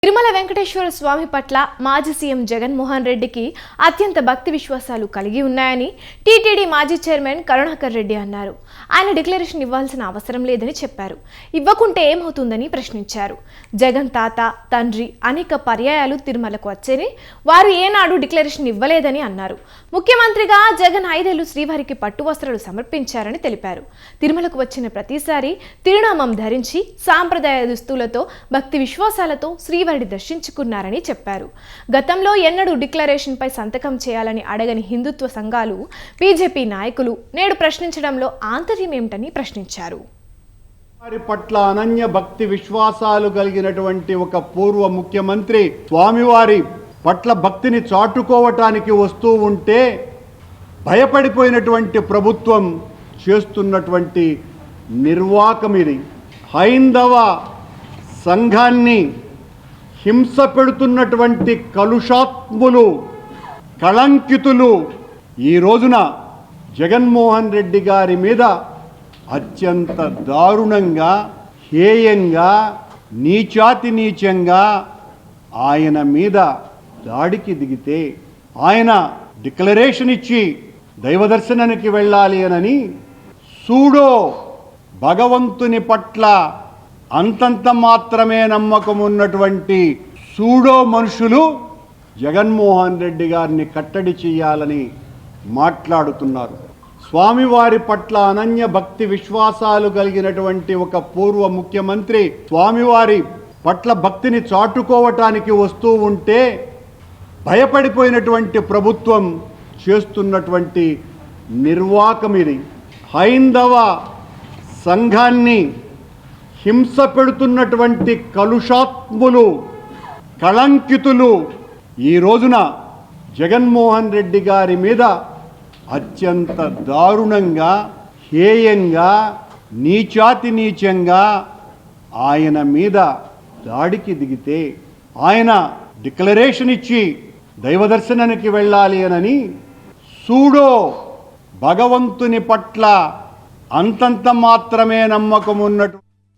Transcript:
తిరుమల వెంకటేశ్వర స్వామి పట్ల మాజీ సీఎం జగన్మోహన్ రెడ్డికి అత్యంత భక్తి విశ్వాసాలు కలిగి ఉన్నాయని టీటీడీ మాజీ చైర్మన్ కరుణాకర్ రెడ్డి అన్నారు. ఆయన డిక్లరేషన్ ఇవ్వాల్సిన అవసరం లేదని చెప్పారు. ఇవ్వకుంటే ఏమవుతుందని ప్రశ్నించారు. జగన్ తాత, తండ్రి అనేక పర్యాయాలు తిరుమలకు వచ్చేని వారు ఏనాడు డిక్లరేషన్ ఇవ్వలేదని అన్నారు. ముఖ్యమంత్రిగా జగన్ 5 ఏళ్లు శ్రీవారికి పట్టు వస్త్రాలు సమర్పించారని తెలిపారు. తిరుమలకు వచ్చిన ప్రతిసారి తిరునామం ధరించి సాంప్రదాయ దుస్తులతో భక్తి విశ్వాసాలతో శ్రీవారి దర్శించుకున్నారని చెప్పారు. గతంలో ఎన్నడూ డిక్లరేషన్ పై సంతకం చేయాలని అడగని హిందుత్వ సంఘాలు, బీజేపీ నాయకులు నేడు ప్రశ్నించడంలో ఆంతర్యం ఏమిటని ప్రశ్నించారు. వారి పట్ల అనన్య భక్తి విశ్వాసాలు కలిగినటువంటి ఒక పూర్వ ముఖ్యమంత్రి స్వామివారి పట్ల భక్తిని చాటుకోవటానికి వస్తూ ఉంటే భయపడిపోయినటువంటి ప్రభుత్వం చేస్తున్నటువంటి నిర్వాకం ఇది. హైందవ సంఘాన్ని హింస పెడుతున్నటువంటి కలుషాత్ములు, కళంకితులు ఈ రోజున జగన్మోహన్ రెడ్డి గారి మీద అత్యంత దారుణంగా, హేయంగా, నీచాతినీచంగా ఆయన మీద దాడికి దిగితే, ఆయన డిక్లరేషన్ ఇచ్చి దైవ దర్శనానికి వెళ్ళాలి అని సూడో భగవంతుని పట్ల అంతంత మాత్రమే నమ్మకం ఉన్నటువంటి సూడో మనుషులు జగన్మోహన్ రెడ్డి గారిని కట్టడి చేయాలని మాట్లాడుతున్నారు. స్వామివారి పట్ల అనన్య భక్తి విశ్వాసాలు కలిగినటువంటి ఒక పూర్వ ముఖ్యమంత్రి స్వామివారి పట్ల భక్తిని చాటుకోవటానికి వస్తూ ఉంటే భయపడిపోయినటువంటి ప్రభుత్వం చేస్తున్నటువంటి నిర్వాకం ఇది. హైందవ సంఘాన్ని హింస పెడుతున్నటువంటి కలుషాత్ములు, కళంకితులు ఈ రోజున జగన్మోహన్ రెడ్డి గారి మీద అత్యంత దారుణంగా, హేయంగా, నీచాతినీచంగా ఆయన మీద దాడికి దిగితే, ఆయన డిక్లరేషన్ ఇచ్చి దైవ దర్శనానికి వెళ్ళాలి అని సూడో భగవంతుని పట్ల అంతంత మాత్రమే నమ్మకం ఉన్నట్టు